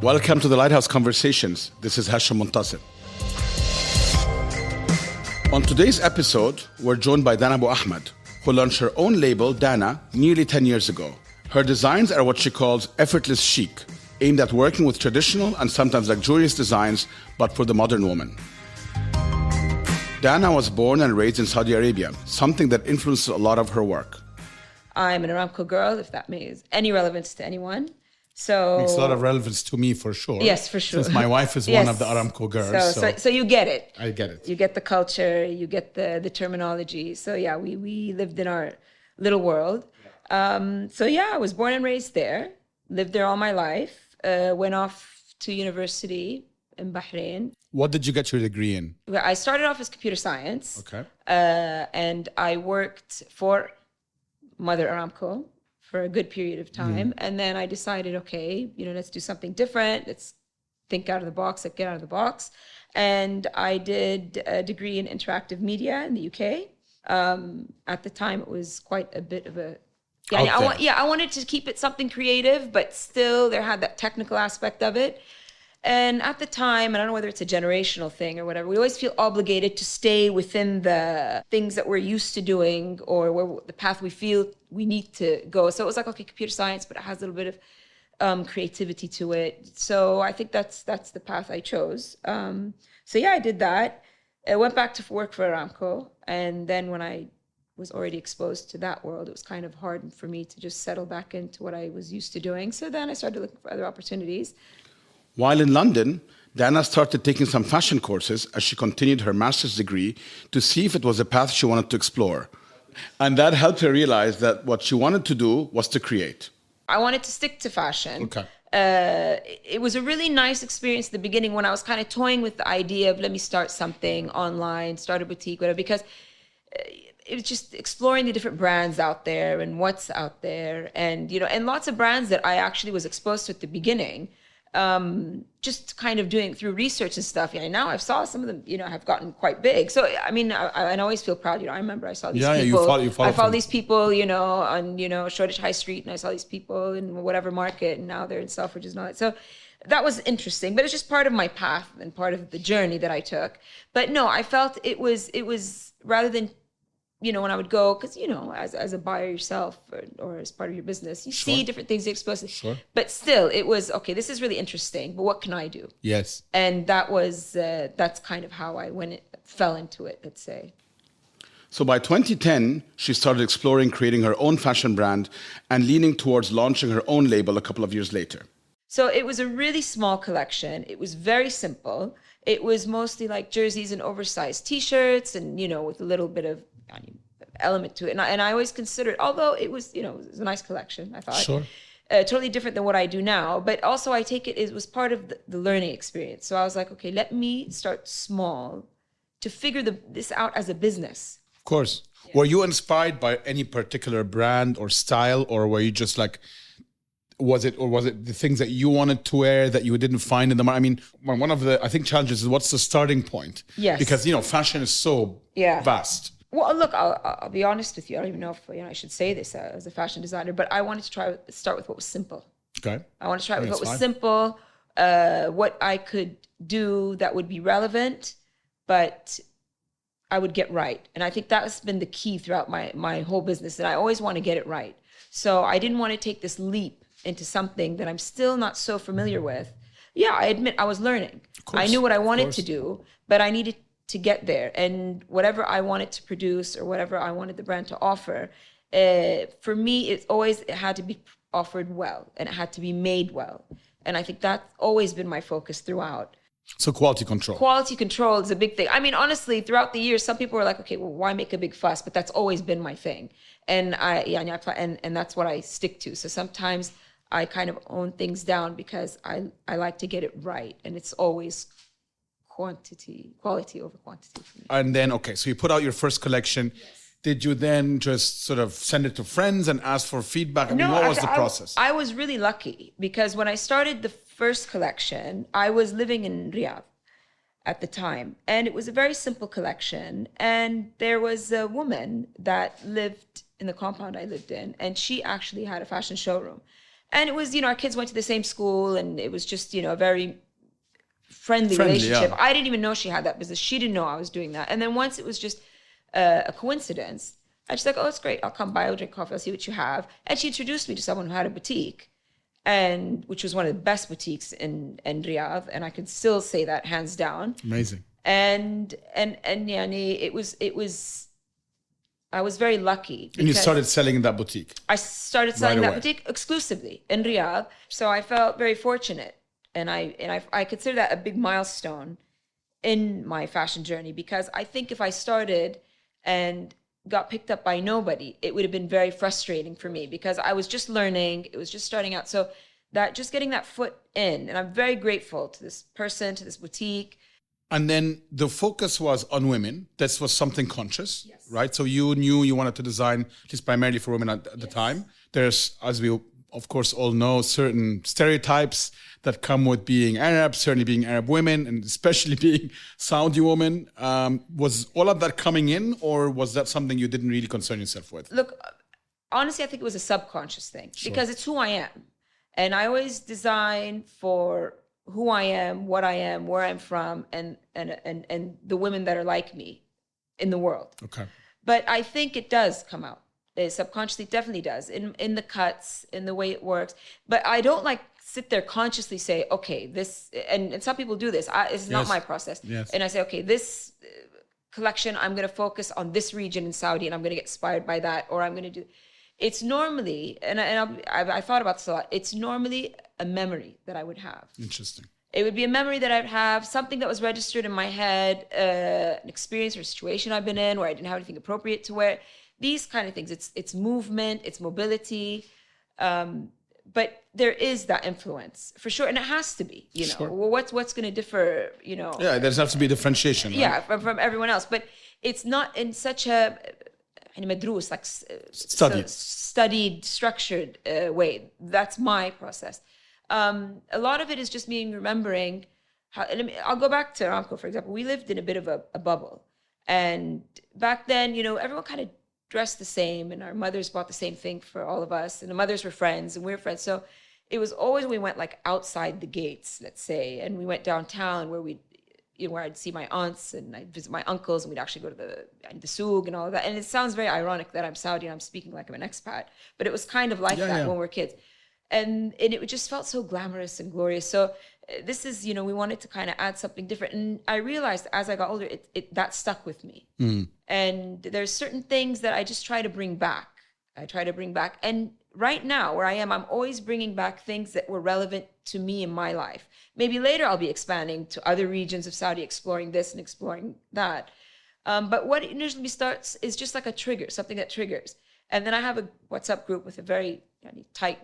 Welcome to the Lighthouse Conversations. This is Hashim Muntasir. On today's episode, we're joined by Daneh Buahmad, who launched her own label, Daneh, nearly 10 years ago. Her designs are what she calls effortless chic, aimed at working with traditional and sometimes luxurious designs, but for the modern woman. Daneh was born and raised in Saudi Arabia, something that influences a lot of her work. I'm an Aramco girl, if that makes any relevance to anyone. So Makes a lot of relevance to me, for sure. Yes, for sure. Since my wife is one of the Aramco girls. So you get it. I get it. You get the culture, you get the terminology. So yeah, we lived in our little world. I was born and raised there, lived there all my life, went off to university in Bahrain. What did you get your degree in? I started off as computer science. Okay. And I worked for Mother Aramco for a good period of time. And then I decided, okay, let's do something different. Let's think out of the box, let's get out of the box. And I did a degree in interactive media in the UK. At the time, it was quite a bit of a... I wanted to keep it something creative, but still there had that technical aspect of it. And at the time, and I don't know whether it's a generational thing or whatever, we always feel obligated to stay within the things that we're used to doing or where the path we feel we need to go. So it was like, okay, computer science, but it has a little bit of creativity to it. So I think that's the path I chose. I did that. I went back to work for Aramco. And then when I was already exposed to that world, it was kind of hard for me to just settle back into what I was used to doing. So then I started looking for other opportunities. While in London, Daneh started taking some fashion courses as she continued her master's degree to see if it was a path she wanted to explore. And that helped her realize that what she wanted to do was to create. I wanted to stick to fashion. Okay. It was a really nice experience at the beginning when I was kind of toying with the idea of let me start something online, start a boutique, whatever, because it was just exploring the different brands out there and what's out there. And, and lots of brands that I actually was exposed to at the beginning. Just kind of doing through research and stuff. Now I've saw some of them, have gotten quite big. So, I always feel proud. I remember I saw these people. I follow these people, on, Shoreditch High Street, and I saw these people in whatever market, and now they're in Selfridges and all that. So that was interesting, but it's just part of my path and part of the journey that I took. But no, I felt it was rather than, when I would go, because, as a buyer yourself or as part of your business, you see different things, you expose it. Sure. But still, it was, okay, this is really interesting, but what can I do? Yes. And that's kind of how I fell into it, let's say. So by 2010, she started exploring creating her own fashion brand and leaning towards launching her own label a couple of years later. So it was a really small collection. It was very simple. It was mostly like jerseys and oversized T-shirts and, with a little bit of element to it. And I always considered, although it was, it was a nice collection, I thought. Sure. Totally different than what I do now. But also I take it was part of the learning experience. So I was like, okay, let me start small to figure this out as a business. Of course. Yeah. Were you inspired by any particular brand or style, or were you just like, was it the things that you wanted to wear that you didn't find in the market? One of the, I think, challenges is what's the starting point? Yes. Because, fashion is so vast. Well, look, I'll be honest with you. I don't even know if I should say this as a fashion designer, but I wanted to start with what was simple. Okay. I wanted to try with what was simple, what I could do that would be relevant, but I would get right. And I think that's been the key throughout my whole business, and I always want to get it right. So I didn't want to take this leap into something that I'm still not so familiar with. Yeah, I admit I was learning. I knew what I wanted to do, but I needed to get there. And whatever I wanted to produce or whatever I wanted the brand to offer, for me, it had to be offered well and it had to be made well. And I think that's always been my focus throughout. So quality control. Quality control is a big thing. Honestly, throughout the years, some people were like, okay, well, why make a big fuss? But that's always been my thing. And and that's what I stick to. So sometimes I kind of own things down because I like to get it right. And it's always quality over quantity for me. And then, okay, so you put out your first collection. Yes. Did you then just sort of send it to friends and ask for feedback? What was the process? I was really lucky because when I started the first collection, I was living in Riyadh at the time. And it was a very simple collection. And there was a woman that lived in the compound I lived in, and she actually had a fashion showroom. And it was, our kids went to the same school, and it was just, a very friendly relationship. Yeah. I didn't even know she had that business. She didn't know I was doing that. And then once it was just a coincidence, I was like, oh, it's great. I'll come by, I'll drink coffee, I'll see what you have. And she introduced me to someone who had a boutique, and which was one of the best boutiques in Riyadh. And I can still say that hands down. Amazing. And yani, it was, I was very lucky. And you started selling in that boutique? I started selling right that boutique exclusively in Riyadh. So I felt very fortunate. And I consider that a big milestone in my fashion journey, because I think if I started and got picked up by nobody, it would have been very frustrating for me, because I was just learning. It was just starting out. So that just getting that foot in, and I'm very grateful to this person, to this boutique. And then the focus was on women. This was something conscious, Yes. right? So you knew you wanted to design just primarily for women at the Yes. time. There's, as we of course all know, certain stereotypes that come with being Arab, certainly being Arab women, and especially being Saudi women. Was all of that coming in, or was that something you didn't really concern yourself with? Look, honestly, I think it was a subconscious thing, because it's who I am. And I always design for who I am, what I am, where I'm from, and the women that are like me in the world. Okay. But I think it does come out. It subconsciously definitely does, in the cuts, in the way it works. But I don't sit there consciously say, okay, this, and some people do this. This is not my process. Yes. And I say, okay, this collection, I'm going to focus on this region in Saudi, and I'm going to get inspired by that, or I'm going to do. It's normally, and I thought about this a lot. It's normally a memory that I would have. Interesting. It would be a memory that I'd have, something that was registered in my head, an experience or a situation I've been in where I didn't have anything appropriate to wear. These kind of things. It's movement, it's mobility, but there is that influence for sure, and it has to be. Sure. Well, what's going to differ? Yeah, there's have to be differentiation. Right? Yeah, from everyone else, but it's not in such a madrus, studied, structured way. That's my process. A lot of it is just me remembering how. I'll go back to Aramco, for example. We lived in a bit of a bubble, and back then, everyone kind of dressed the same, and our mothers bought the same thing for all of us, and the mothers were friends, and we were friends. So it was always we went outside the gates, let's say, and we went downtown where where I'd see my aunts and I'd visit my uncles, and we'd actually go to the souk and all of that. And it sounds very ironic that I'm Saudi and I'm speaking like I'm an expat, but it was kind of like that when we were kids. And it just felt so glamorous and glorious. So this is, we wanted to kind of add something different. And I realized as I got older, that stuck with me. Mm. And there's certain things that I just try to bring back. And right now where I am, I'm always bringing back things that were relevant to me in my life. Maybe later I'll be expanding to other regions of Saudi, exploring this and exploring that. But what initially starts is just like a trigger, something that triggers. And then I have a WhatsApp group with a very tight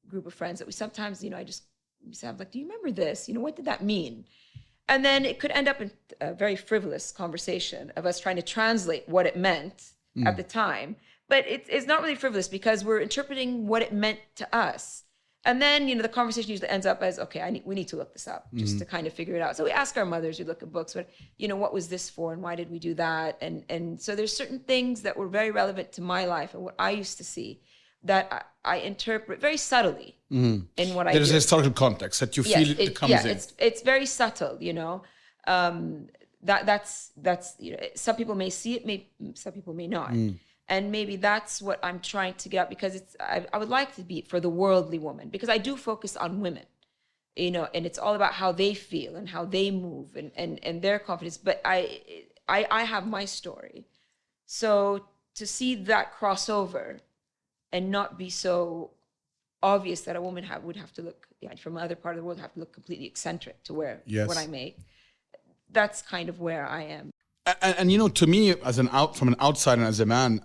group of friends that we sometimes, I just say, do you remember this? What did that mean? And then it could end up in a very frivolous conversation of us trying to translate what it meant at the time. But it's not really frivolous because we're interpreting what it meant to us. And then, the conversation usually ends up as, okay, we need to look this up just to kind of figure it out. So we ask our mothers, we look at books, but, what was this for and why did we do that? And so there's certain things that were very relevant to my life and what I used to see that I interpret very subtly in what I do. There's a historical context that you feel it comes in. It's very subtle, That's some people may see it, some people may not. And maybe that's what I'm trying to get out, because I would like to be for the worldly woman, because I do focus on women, and it's all about how they feel and how they move and their confidence. But I have my story. So to see that crossover and not be so obvious that a woman would have to look from another part of the world, have to look completely eccentric to wear what I make. That's kind of where I am. And to me, from an outsider and as a man,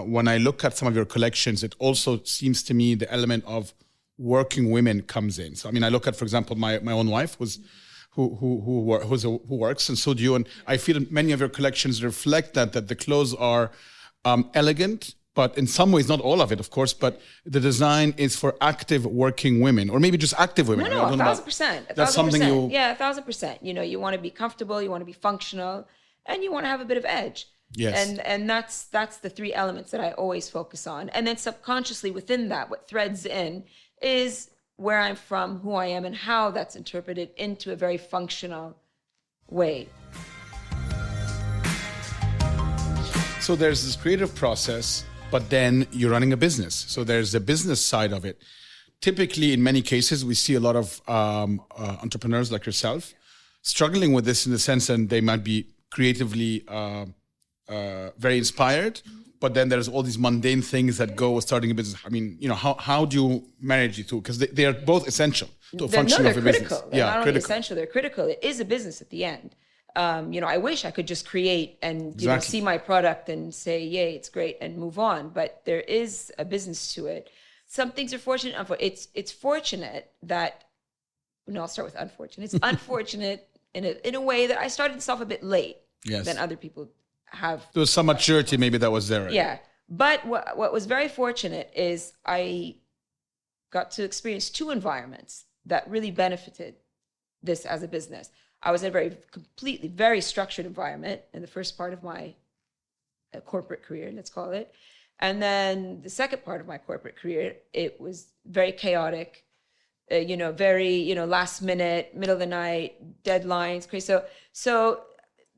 when I look at some of your collections, it also seems to me the element of working women comes in. So I look at, for example, my own wife who works, and so do you. And I feel many of your collections reflect that the clothes are elegant, but in some ways, not all of it, of course, but the design is for active working women, or maybe just active women. No, 1,000%. That's something you... Yeah, 1,000%. You want to be comfortable, you want to be functional, and you want to have a bit of edge. Yes. And that's the three elements that I always focus on. And then subconsciously within that, what threads in is where I'm from, who I am, and how that's interpreted into a very functional way. So there's this creative process, but then you're running a business. So there's the business side of it. Typically, in many cases, we see a lot of entrepreneurs like yourself struggling with this in the sense that they might be creatively very inspired, but then there's all these mundane things that go with starting a business. I mean, how do you manage the two? Because they are both essential to a function of a business. They're not only essential, they're critical. It is a business at the end. I wish I could just create and see my product and say, yay, it's great, and move on. But there is a business to it. Some things are fortunate. It's fortunate that, I'll start with unfortunate. It's unfortunate in a way that I started this off a bit late than other people have. There was some maturity maybe that was there. Right? Yeah. But what was very fortunate is I got to experience two environments that really benefited this as a business. I was in a very structured environment in the first part of my corporate career, let's call it. And then the second part of my corporate career, it was very chaotic, very, last minute, middle of the night, deadlines, crazy. So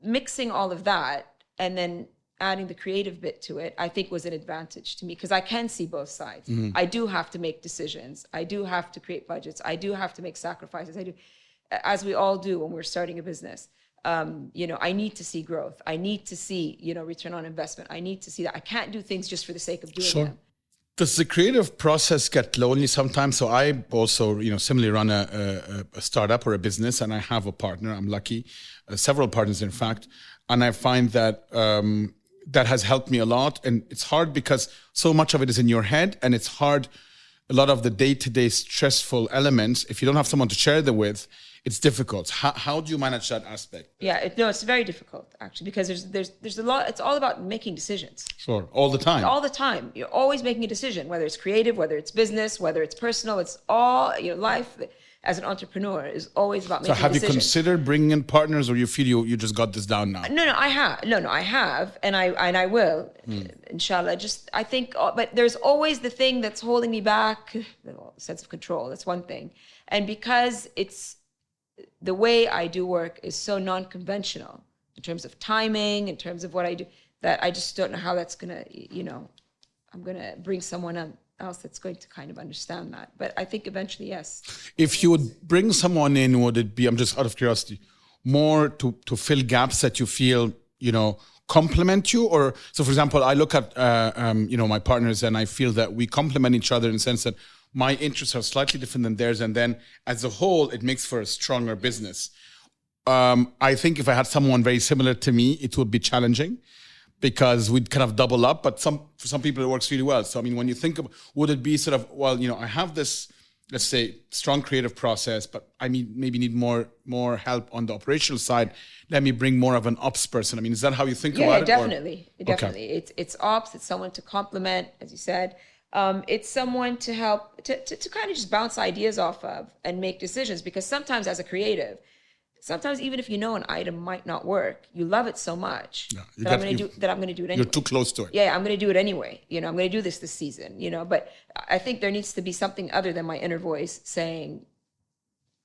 mixing all of that and then adding the creative bit to it, I think was an advantage to me because I can see both sides. Mm-hmm. I do have to make decisions. I do have to create budgets. I do have to make sacrifices. I do, as we all do when we're starting a business. I need to see growth. I need to see, return on investment. I need to see that. I can't do things just for the sake of doing them. Does the creative process get lonely sometimes? So I also, similarly run a startup or a business, and I have a partner. I'm lucky, several partners, in fact. And I find that that has helped me a lot. And it's hard because so much of it is in your head, and it's hard. A lot of the day-to-day stressful elements, if you don't have someone to share them with, it's difficult. How do you manage that aspect? Yeah, it's very difficult actually because there's a lot. It's all about making decisions. Sure, all the time. All the time, you're always making a decision, whether it's creative, whether it's business, whether it's personal. It's all life as an entrepreneur is always about making decisions. So have you considered bringing in partners, or you feel you just got this down now? No, I have, and I will, inshallah. I think, but there's always the thing that's holding me back, the sense of control. That's one thing, and because it's the way I do work is so non-conventional in terms of timing, in terms of what I do, that I just don't know how that's gonna, I'm gonna bring someone else that's going to kind of understand that. But I think eventually, yes. If you would bring someone in, would it be, I'm just out of curiosity, more to fill gaps that you feel, complement you? Or, so for example, I look at, my partners and I feel that we complement each other in the sense that my interests are slightly different than theirs. And then as a whole, it makes for a stronger business. I think if I had someone very similar to me, it would be challenging because we'd kind of double up. But for some people, it works really well. So, I mean, when you think of, would it be sort of, well, I have this, let's say, strong creative process, but I maybe need more help on the operational side. Let me bring more of an ops person. I mean, is that how you think about it? Yeah, definitely. Definitely. It's ops. It's someone to complement, as you said. It's someone to help to kind of just bounce ideas off of and make decisions, because sometimes as a creative, even if an item might not work, you love it so much that I'm going to do it anyway. You're too close to it. Yeah, I'm going to do it anyway. I'm going to do this season, but I think there needs to be something other than my inner voice saying,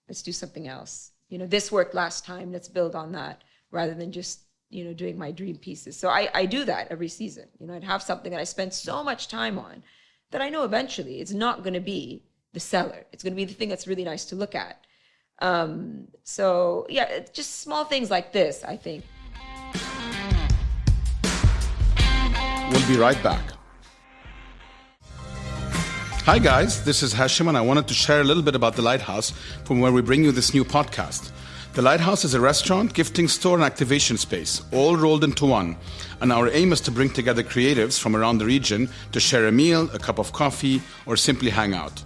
let's do something else. This worked last time, let's build on that, rather than just, doing my dream pieces. So I do that every season. I'd have something that I spend so much time on that I know eventually it's not going to be the seller. It's going to be the thing that's really nice to look at. So yeah, just small things like this, I think. We'll be right back. Hi guys, this is Hashim, and I wanted to share a little bit about The Lighthouse from where we bring you this new podcast. The Lighthouse is a restaurant, gifting store, and activation space, all rolled into one. And our aim is to bring together creatives from around the region to share a meal, a cup of coffee, or simply hang out.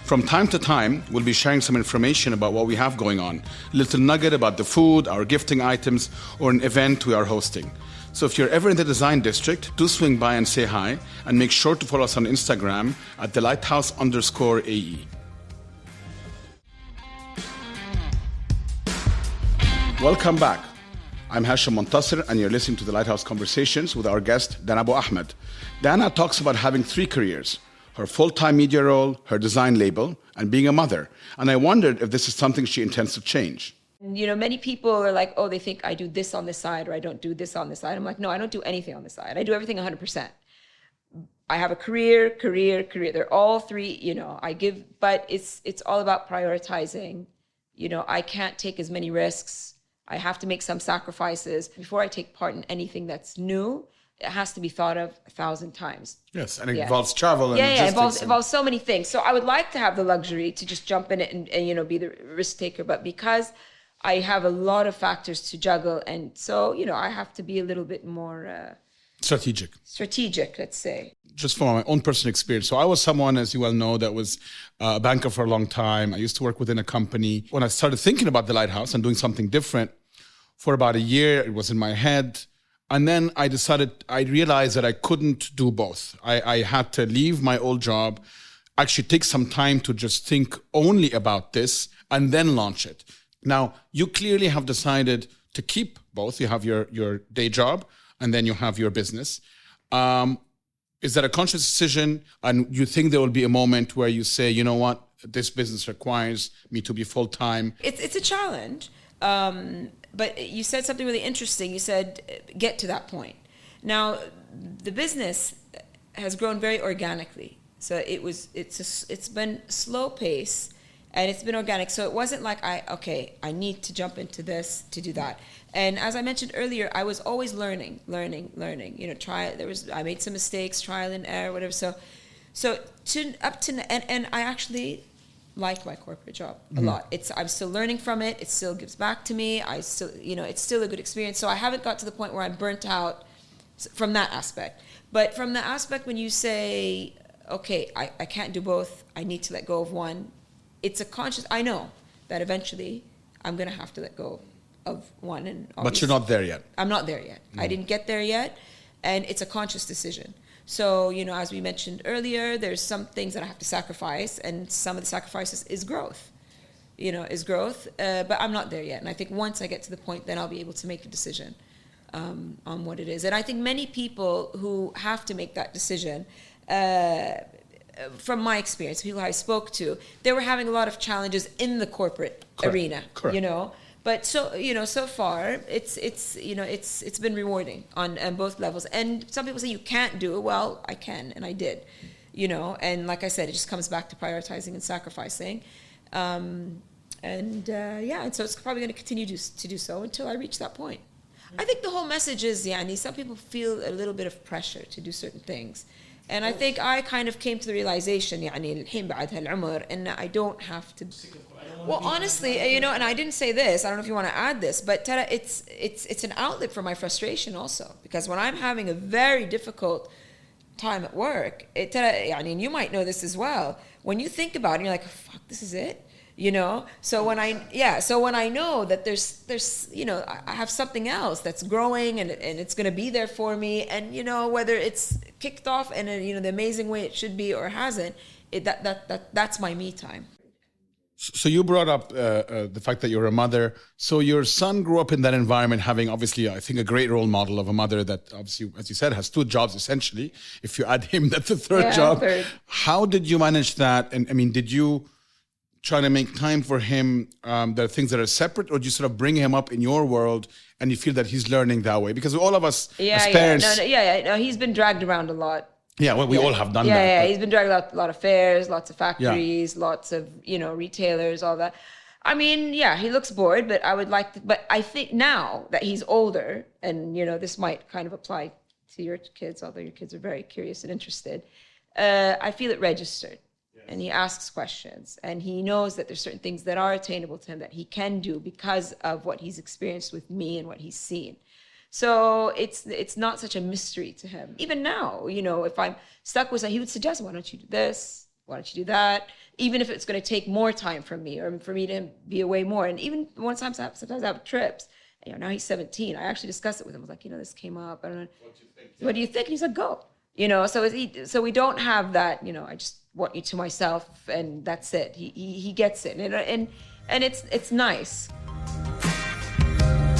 From time to time, we'll be sharing some information about what we have going on, a little nugget about the food, our gifting items, or an event we are hosting. So if you're ever in the Design District, do swing by and say hi, and make sure to follow us on Instagram at thelighthouse_AE. Welcome back. I'm Hashim Montasser, and you're listening to the Lighthouse Conversations with our guest, Daneh Buahmad. Daneh talks about having 3 careers: her full-time media role, her design label, and being a mother. And I wondered if this is something she intends to change. You know, many people are like, oh, they think I do this on this side or I don't do this on this side. I'm like, no, I don't do anything on the side. I do everything 100%. I have a career. They're all 3, you know, I give, but it's all about prioritizing. You know, I can't take as many risks. I have to make some sacrifices. Before I take part in anything that's new, it has to be thought of 1,000 times. Yes, and it involves travel and logistics. It involves so many things. So I would like to have the luxury to just jump in it and you know, be the risk taker. But because I have a lot of factors to juggle, and so, you know, I have to be a little bit more strategic, let's say. Just from my own personal experience. So I was someone, as you well know, that was a banker for a long time. I used to work within a company. When I started thinking about the Lighthouse and doing something different, for about a year, it was in my head. And then I realized that I couldn't do both. I had to leave my old job, actually take some time to just think only about this and then launch it. Now, you clearly have decided to keep both. You have your day job and then you have your business. Is that a conscious decision? And you think there will be a moment where you say, you know what, this business requires me to be full-time? It's a challenge. But you said something really interesting. You said, get to that point. Now, the business has grown very organically. So it's been slow pace and it's been organic. So it wasn't like I need to jump into this to do that. And as I mentioned earlier, I was always learning. You know, I made some mistakes, trial and error, whatever. So and I actually like my corporate job a lot. I'm still learning from it. It still gives back to me. I still, you know, it's still a good experience. So I haven't got to the point where I'm burnt out from that aspect. But from the aspect when you say, okay, I can't do both, I need to let go of one, it's a conscious, I know that eventually I'm going to have to let go of one. But you're not there yet. I'm not there yet. I didn't get there yet. And it's a conscious decision. So, you know, as we mentioned earlier, there's some things that I have to sacrifice, and some of the sacrifices is growth, but I'm not there yet. And I think once I get to the point, then I'll be able to make a decision on what it is. And I think many people who have to make that decision, from my experience, people I spoke to, they were having a lot of challenges in the corporate arena, you know. But so, you know, so far it's been rewarding on both levels. And some people say you can't do it. Well, I can, and I did, you know. And like I said, it just comes back to prioritizing and sacrificing. And so it's probably going to continue to do so until I reach that point. I think the whole message is, some people feel a little bit of pressure to do certain things. And I think I kind of came to the realization, and I don't have to. Well, honestly, you know, and I didn't say this, I don't know if you want to add this, but Tara, it's an outlet for my frustration also. Because when I'm having a very difficult time at work, and you might know this as well, when you think about it, you're like, fuck, this is it? You know? So when I know that there's you know, I have something else that's growing and it's going to be there for me, and, you know, whether it's kicked off in a, you know, the amazing way it should be or hasn't, that's my me time. So you brought up the fact that you're a mother. So your son grew up in that environment, having obviously, I think, a great role model of a mother that obviously, as you said, has 2 jobs essentially. If you add him, that's the third job. How did you manage that? And I mean, did you try to make time for him? There are things that are separate, or do you sort of bring him up in your world and you feel that he's learning that way? Because all of us as parents... No, he's been dragged around a lot. Yeah, well, we all have done that. Yeah, he's been dragged out a lot of fairs, lots of factories, lots of, you know, retailers, all that. I mean, he looks bored, but but I think now that he's older, and, you know, this might kind of apply to your kids, although your kids are very curious and interested, I feel it registered. Yes. And he asks questions, and he knows that there's certain things that are attainable to him that he can do because of what he's experienced with me and what he's seen. So it's not such a mystery to him. Even now, you know, if I'm stuck with something, he would suggest, why don't you do this? Why don't you do that? Even if it's going to take more time from me, or for me to be away more. And even sometimes I have trips. And, you know, now he's 17. I actually discussed it with him. I was like, you know, this came up. I don't know. What do you think? And he's like, go. You know, so we don't have that, you know, I just want you to myself and that's it. He gets it. And it's nice.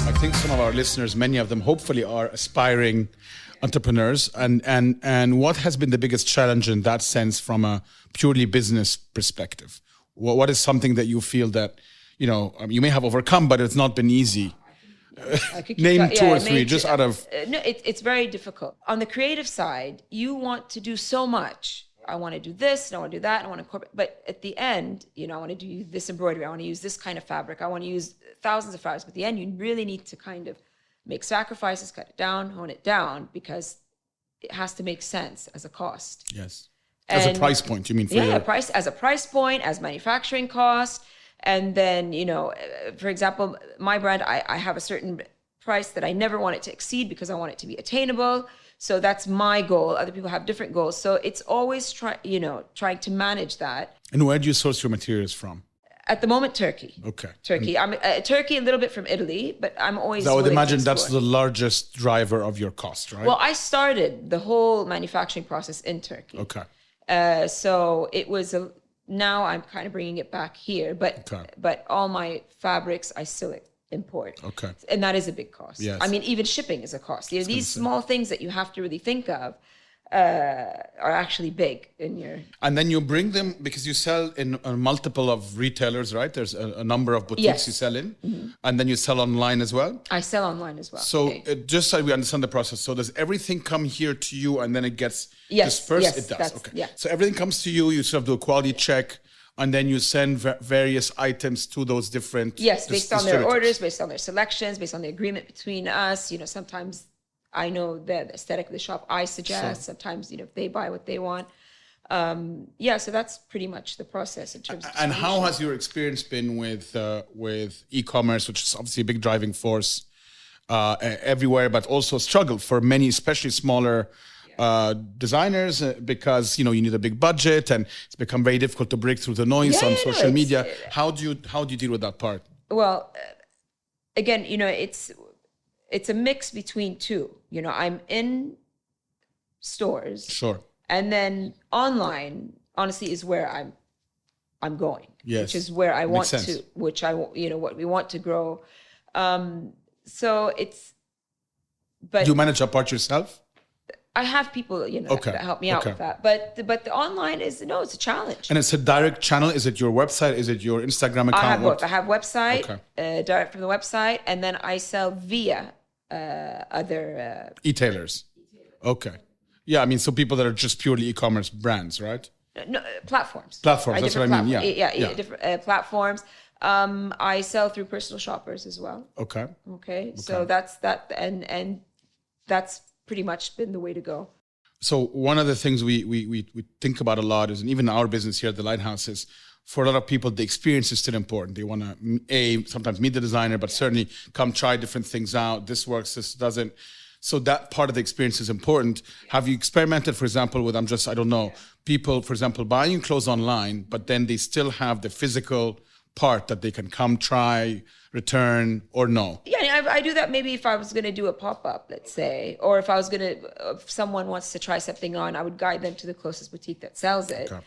I think some of our listeners, many of them hopefully are aspiring entrepreneurs. And what has been the biggest challenge in that sense from a purely business perspective? What is something that you feel that, you may have overcome, but it's not been easy? Name two or three, just out of... No, it's very difficult. On the creative side, you want to do so much. I want to do this, and I want to do that, and I want to incorporate. But at the end, I want to do this embroidery. I want to use this kind of fabric. I want to use thousands of fabrics. But at the end, you really need to kind of make sacrifices, cut it down, hone it down, because it has to make sense as a cost. Yes. As a price point, you mean? As a price point, as manufacturing cost. And then, for example, my brand, I have a certain price that I never want it to exceed because I want it to be attainable. So that's my goal. Other people have different goals. So it's always trying to manage that. And where do you source your materials from? At the moment, Turkey. Okay. Turkey. I'm Turkey, a little bit from Italy, but I'm always. So I would imagine that's the largest driver of your cost, right? Well, I started the whole manufacturing process in Turkey. Okay. So it was now I'm kind of bringing it back here, but all my fabrics I still import. Okay. And that is a big cost. Yes. I mean, even shipping is a cost. These small things that you have to really think of are actually big in your... And then you bring them, because you sell in a multiple of retailers, right? There's a number of boutiques you sell in. Mm-hmm. And then you sell online as well? I sell online as well. So just so we understand the process. So does everything come here to you and then it gets dispersed? Yes, it does. Okay. Yeah. So everything comes to you, you sort of do a quality check, and then you send various items to those different... Yes, based on their orders, based on their selections, based on the agreement between us. Sometimes I know the aesthetic of the shop I suggest. Sometimes, if they buy what they want. So that's pretty much the process in terms of... And how has your experience been with e-commerce, which is obviously a big driving force everywhere, but also a struggle for many, especially smaller designers, because you need a big budget and it's become very difficult to break through the noise on social media. How do you deal with that part? Well, again, it's a mix between two. I'm in stores, sure, and then online, honestly, is where I'm going. Yes, which is where I want to, what we want to grow. So it's, but do you manage that part yourself? I have people, that help me out with that. But the online is, it's a challenge. And it's a direct channel? Is it your website? Is it your Instagram account? I have both. I have website, direct from the website, and then I sell via other... e-tailers. Okay. Yeah, I mean, so people that are just purely e-commerce brands, right? No, platforms. Platforms, that's what I mean, yeah. Different platforms. I sell through personal shoppers as well. Okay. So that's that, and that's pretty much been the way to go. So one of the things we think about a lot is, and even our business here at the Lighthouse, is for a lot of people, the experience is still important. They want to, sometimes meet the designer, but certainly come try different things out. This works, this doesn't. So that part of the experience is important. Have you experimented, for example, with, people, for example, buying clothes online, but then they still have the physical part that they can come try, return, or no? Yeah, I do that maybe if I was going to do a pop-up, let's say, or if if someone wants to try something on, I would guide them to the closest boutique that sells it. Okay.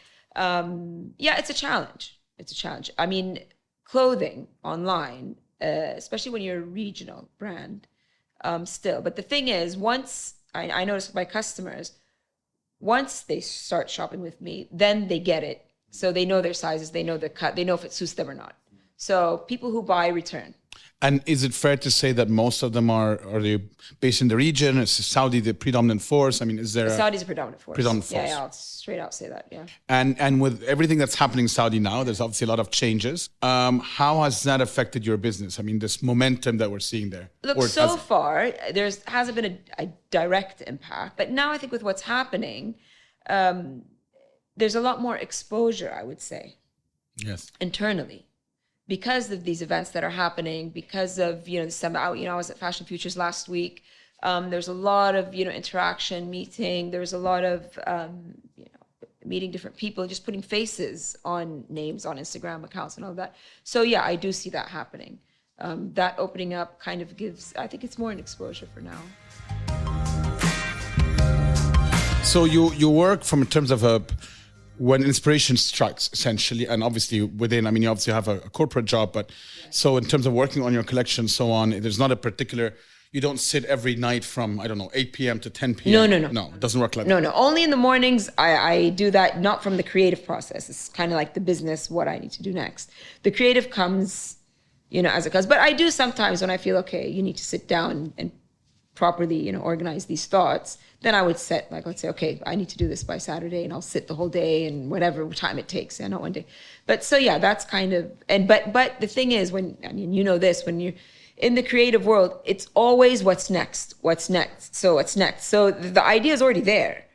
It's a challenge. I mean, clothing online, especially when you're a regional brand, still. But the thing is, once I notice with my customers, once they start shopping with me, then they get it. So they know their sizes, they know the cut, they know if it suits them or not. So people who buy return. And is it fair to say that most of them are they based in the region? Is Saudi the predominant force? I mean, is there... Saudi's a predominant force. Yeah, I'll straight out say that, yeah. And with everything that's happening in Saudi now, there's obviously a lot of changes. How has that affected your business? I mean, this momentum that we're seeing there. Look, so far, there hasn't been a direct impact. But now I think with what's happening, there's a lot more exposure, I would say. Yes. Internally. Because of these events that are happening, because of, I was at Fashion Futures last week. There's a lot of, interaction, meeting. There's a lot of, meeting different people, just putting faces on names on Instagram accounts and all that. So yeah, I do see that happening. That opening up kind of gives, I think it's more an exposure for now. So you work from in terms of when inspiration strikes, essentially, and obviously within, I mean, you obviously have a corporate job, but so in terms of working on your collection, so on, there's not a particular, you don't sit every night from, I don't know, 8 p.m. to 10 p.m. No. No, it doesn't work like that. No. Only in the mornings, I do that, not from the creative process. It's kind of like the business, what I need to do next. The creative comes, as it comes. But I do sometimes when I feel, okay, you need to sit down and properly, organize these thoughts, then I would say, okay, I need to do this by Saturday, and I'll sit the whole day and whatever time it takes. Not one day. But so, yeah, that's kind of, but the thing is, when you're in the creative world, it's always what's next. So what's next? So the idea is already there,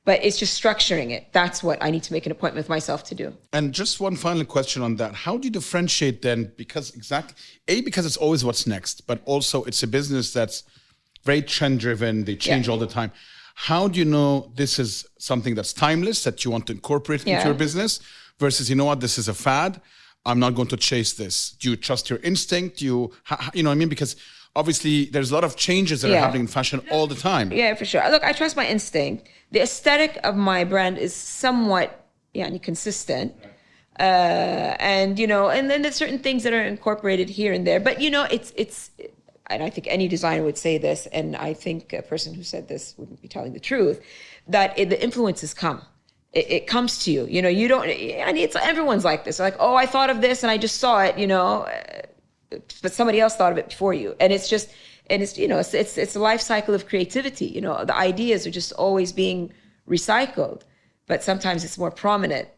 but it's just structuring it. That's what I need to make an appointment with myself to do. And just one final question on that. How do you differentiate then? Because it's always what's next, but also it's a business that's very trend driven. They change all the time. How do you know this is something that's timeless that you want to incorporate into your business versus, this is a fad. I'm not going to chase this. Do you trust your instinct? You know what I mean? Because obviously there's a lot of changes that are happening in fashion all the time. Yeah, for sure. Look, I trust my instinct. The aesthetic of my brand is somewhat consistent. And then there's certain things that are incorporated here and there. But, it's and I think any designer would say this, and I think a person who said this wouldn't be telling the truth, that the influences come. It comes to you. You don't, it's everyone's like this. Like, oh, I thought of this and I just saw it, but somebody else thought of it before you. And it's just, it's a life cycle of creativity. The ideas are just always being recycled, but sometimes it's more prominent.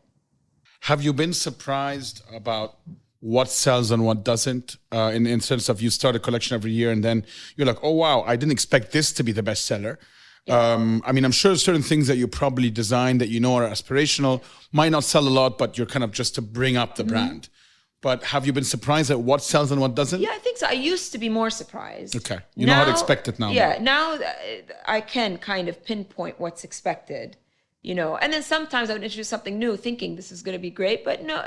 Have you been surprised about what sells and what doesn't, in sense of you start a collection every year and then you're like, oh, wow, I didn't expect this to be the best seller. I'm sure certain things that you probably design that are aspirational might not sell a lot, but you're kind of just to bring up the brand. But have you been surprised at what sells and what doesn't? Yeah, I think so. I used to be more surprised. Okay. You know how to expect it now. Yeah, now I can kind of pinpoint what's expected, and then sometimes I would introduce something new thinking this is going to be great, but no,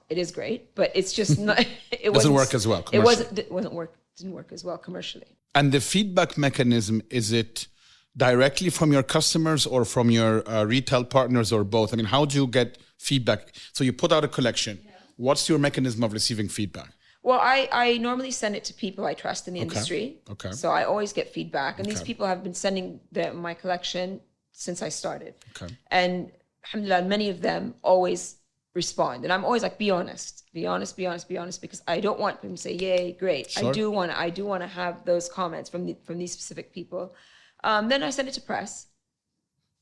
it is great, but it's just not, it doesn't work as well. Didn't work as well commercially. And the feedback mechanism, is it directly from your customers or from your retail partners or both? I mean, how do you get feedback? So you put out a collection. Yeah. What's your mechanism of receiving feedback? Well, I normally send it to people I trust in the industry. Okay. So I always get feedback. And these people have been sending my collection since I started. Okay. And alhamdulillah, many of them always respond. And I'm always like, be honest, because I don't want them to say, yay, great. Sure. I do want to have those comments from these specific people. Then I send it to press.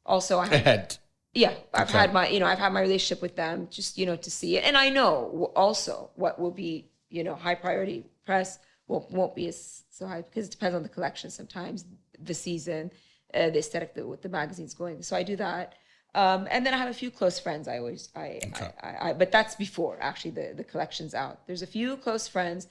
Also, I've had my relationship with them just, to see it. And I know also what will be, high priority. Press won't be so high because it depends on the collection sometimes, the season, the aesthetic what the magazine's going. So I do that. And then I have a few close friends. But that's before actually the collection's out. There's a few close friends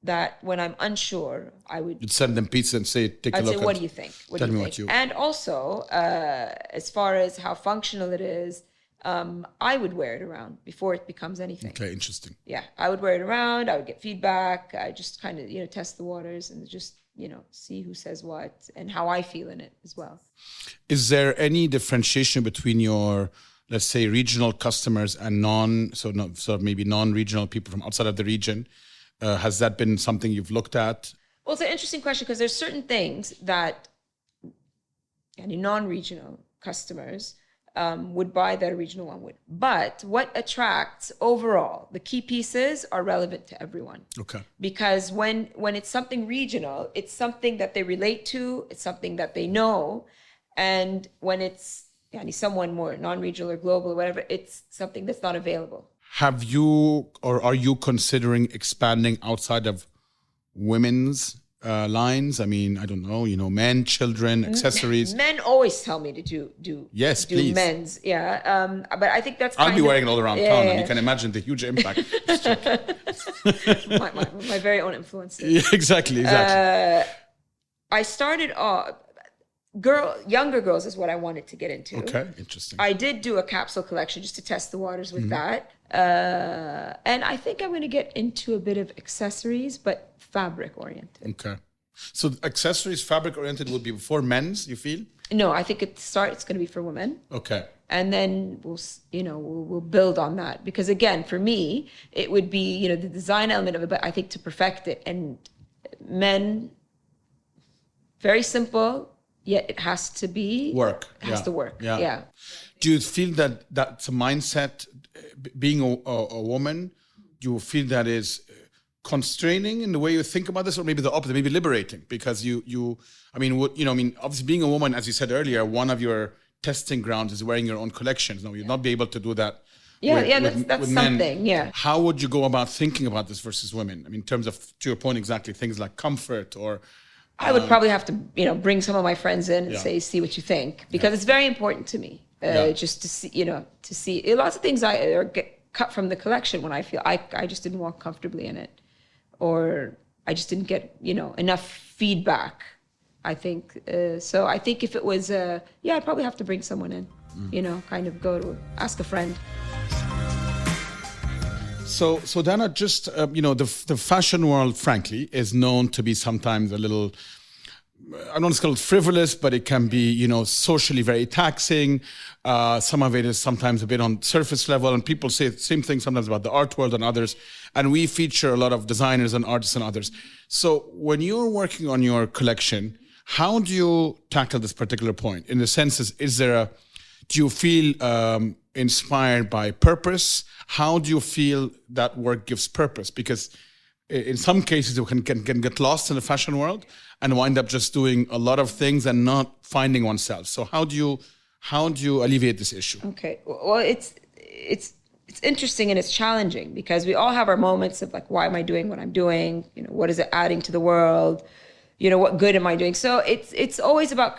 that when I'm unsure, You'd send them pizza and say, take a look. I'd say, what do you think? Tell me what you... And also, as far as how functional it is, I would wear it around before it becomes anything. Okay, interesting. Yeah, I would wear it around. I would get feedback. I just kind of, test the waters and just, see who says what and how I feel in it as well. Is there any differentiation between your, let's say, regional customers and maybe non-regional people from outside of the region? Has that been something you've looked at? Well, it's an interesting question because there's certain things that any non-regional customers would buy that a regional one would. But what attracts overall, the key pieces are relevant to everyone. Okay. Because when it's something regional, it's something that they relate to, it's something that they know. And when it's someone more non-regional or global or whatever, it's something that's not available. Have you or are you considering expanding outside of women's lines? I mean, I don't know, men, children, accessories. Men always tell me to do please. men's. Yeah. But I think that's I'll be wearing it all around town and you can imagine the huge impact. my very own influences. Yeah, exactly. I started off, younger girls is what I wanted to get into. Okay, interesting. I did do a capsule collection just to test the waters with that. And I think I'm going to get into a bit of accessories, but fabric oriented. Okay. So accessories, fabric oriented would be for men's, you feel? No, I think it's going to be for women. Okay. And then we'll build on that. Because again, for me, it would be, the design element of it, but I think to perfect it. And men, very simple, yet it has to be work. It has to work. Yeah. Do you feel that that's a mindset, being a woman, do you feel that is constraining in the way you think about this, or maybe the opposite, maybe liberating? Because obviously being a woman, as you said earlier, one of your testing grounds is wearing your own collections. Now, you'll not be able to do that. That's something. Men. Yeah. How would you go about thinking about this versus women? I mean, in terms of, to your point, exactly things like comfort or. I would probably have to, bring some of my friends in and say, see what you think, because it's very important to me, just to see, lots of things get cut from the collection when I feel I just didn't walk comfortably in it, or I just didn't get, enough feedback. I think, so I think if it was, I'd probably have to bring someone in, kind of go to ask a friend. So Daneh, just, the fashion world, frankly, is known to be sometimes a little, I don't want to call it frivolous, but it can be, socially very taxing. Some of it is sometimes a bit on surface level, and people say the same thing sometimes about the art world and others. And we feature a lot of designers and artists and others. So when you're working on your collection, how do you tackle this particular point? In the sense, do you feel inspired by purpose? How do you feel that work gives purpose? Because in some cases, you can get lost in the fashion world and wind up just doing a lot of things and not finding oneself. So how do you alleviate this issue? Okay, well, it's interesting and it's challenging, because we all have our moments of like, why am I doing what I'm doing? What is it adding to the world? What good am I doing? So it's always about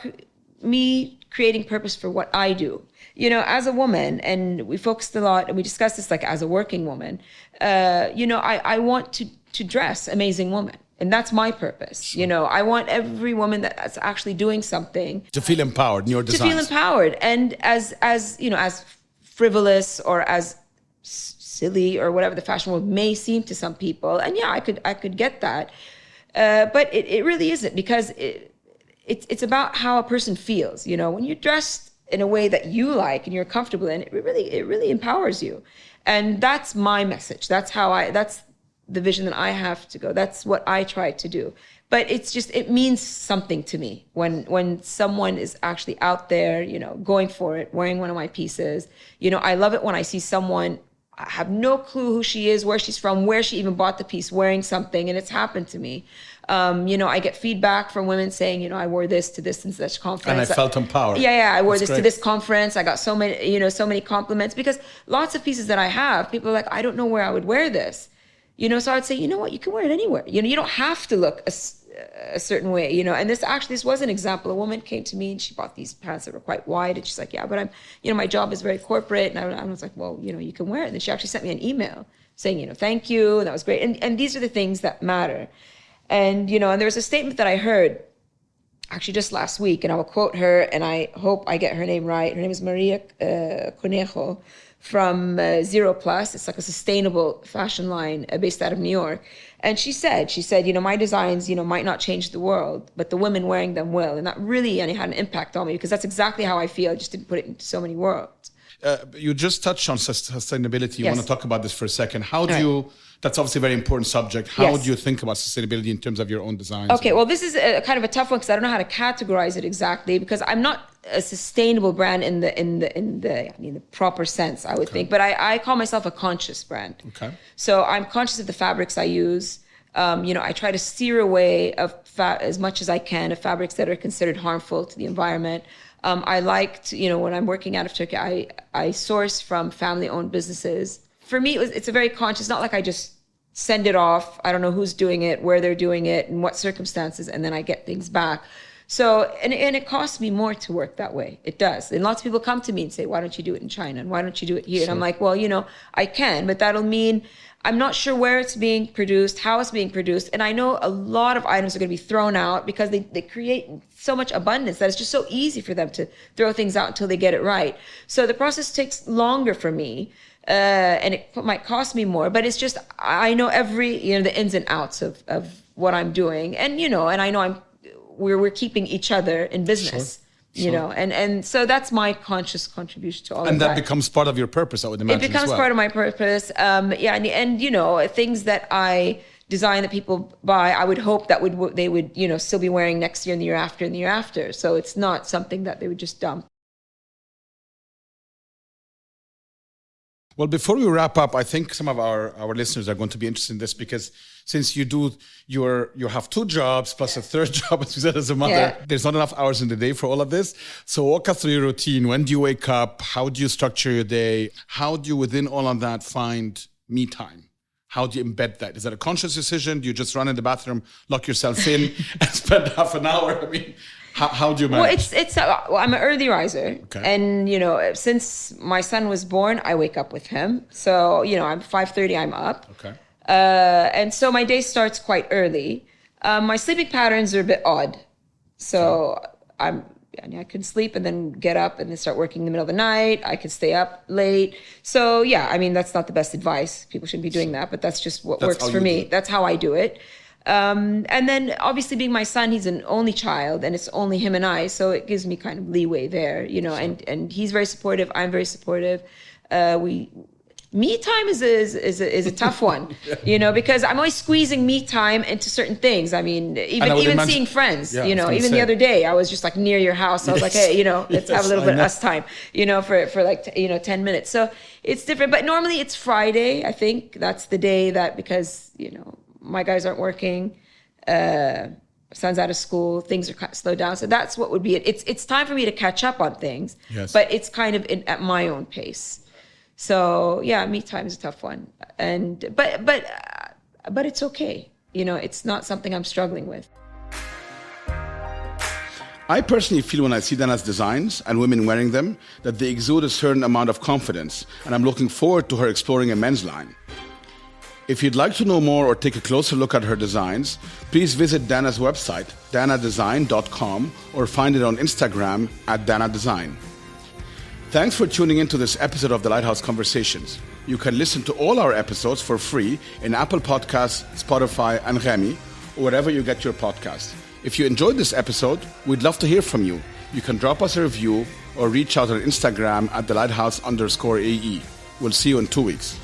me creating purpose for what I do. As a woman, and we focused a lot, and we discussed this like as a working woman, I want to dress amazing women. And that's my purpose. Sure. I want every woman that's actually doing something to feel empowered in your designs. To feel empowered. And as frivolous or as silly or whatever the fashion world may seem to some people. And I could get that. But it really isn't, because it's about how a person feels. When you're dressed in a way that you like and you're comfortable in, it really empowers you. And that's my message. That's the vision that I have to go. That's what I try to do. But it means something to me when someone is actually out there, going for it, wearing one of my pieces. I love it when I see someone, I have no clue who she is, where she's from, where she even bought the piece, wearing something, and it's happened to me. I get feedback from women saying, I wore this to this and such conference. And I felt empowered. Yeah, I wore That's this great. To this conference. I got so many compliments, because lots of pieces that I have, people are like, I don't know where I would wear this. So I would say, you know what, you can wear it anywhere. You don't have to look a certain way, and this was an example. A woman came to me and she bought these pants that were quite wide, and she's like, yeah, but I'm, my job is very corporate. And I was like, well, you can wear it. And then she actually sent me an email saying, thank you. And that was great. And these are the things that matter. And, and there was a statement that I heard actually just last week, and I will quote her, and I hope I get her name right. Her name is Maria Conejo from Zero Plus. It's like a sustainable fashion line based out of New York. And she said, my designs, might not change the world, but the women wearing them will. And that really had an impact on me, because that's exactly how I feel. I just didn't put it into so many words. You just touched on sustainability. You Yes. want to talk about this for a second. How do you, that's obviously a very important subject. How Yes. do you think about sustainability in terms of your own designs? Okay, well, this is a kind of a tough one, because I don't know how to categorize it exactly, because I'm not a sustainable brand in the proper sense, I would think. But I call myself a conscious brand. Okay. So I'm conscious of the fabrics I use. I try to steer away as much as I can of fabrics that are considered harmful to the environment. I like to, when I'm working out of Turkey, I source from family-owned businesses. For me, it's a very conscious, not like I just send it off. I don't know who's doing it, where they're doing it, in what circumstances, and then I get things back. So, and it costs me more to work that way. It does. And lots of people come to me and say, why don't you do it in China? And why don't you do it here? Sure. And I'm like, well, I can, but that'll mean I'm not sure where it's being produced, how it's being produced. And I know a lot of items are going to be thrown out because they create so much abundance that it's just so easy for them to throw things out until they get it right. So the process takes longer for me. And it might cost me more, but it's just, I know the ins and outs of what I'm doing. And, and I know we're keeping each other in business. Sure. you know, and so that's my conscious contribution to all of that. And that becomes part of your purpose, I would imagine. It becomes part of my purpose. And you know, things that I design that people buy, I would hope that they would, you know, still be wearing next year and the year after and the year after. So it's not something that they would just dump. Well, before we wrap up, I think some of our listeners are going to be interested in this, because since you have 2 jobs plus a third job, as you said, as a mother, there's not enough hours in the day for all of this. So walk us through your routine. When do you wake up? How do you structure your day? How do you, within all of that, find me time? How do you embed that? Is that a conscious decision? Do you just run in the bathroom, lock yourself in, and spend half an hour? I mean, how do you manage? Well, I'm an early riser. Okay. And, you know, since my son was born, I wake up with him. So, you know, I'm 5:30, I'm up. Okay. And so my day starts quite early. My sleeping patterns are a bit odd. So I can sleep and then get up and then start working in the middle of the night. I can stay up late. So yeah, I mean, that's not the best advice. People shouldn't be doing that, but that's just what works for me. That's how I do it. And then obviously being my son, he's an only child and it's only him and I. So it gives me kind of leeway there, you know, and he's very supportive. I'm very supportive. Me time is a tough one, you know, because I'm always squeezing me time into certain things. I mean, even seeing friends, you know, even the other day, I was just like near your house. I was like, hey, you know, let's have a little bit of us time, you know, for like, you know, 10 minutes. So it's different. But normally it's Friday. I think that's the day that, because, you know, my guys aren't working, son's out of school, things are slowed down. So that's what would be it. It's time for me to catch up on things, but it's kind of at my own pace. So yeah, me time is a tough one, but it's okay. You know, it's not something I'm struggling with. I personally feel when I see Daneh's designs and women wearing them that they exude a certain amount of confidence, and I'm looking forward to her exploring a men's line. If you'd like to know more or take a closer look at her designs, please visit Daneh's website, danehdesign.com, or find it on Instagram at danehdesign. Thanks for tuning into this episode of The Lighthouse Conversations. You can listen to all our episodes for free in Apple Podcasts, Spotify, and Ghami, or wherever you get your podcast. If you enjoyed this episode, we'd love to hear from you. You can drop us a review or reach out on Instagram at @thelighthouse_AE. We'll see you in 2 weeks.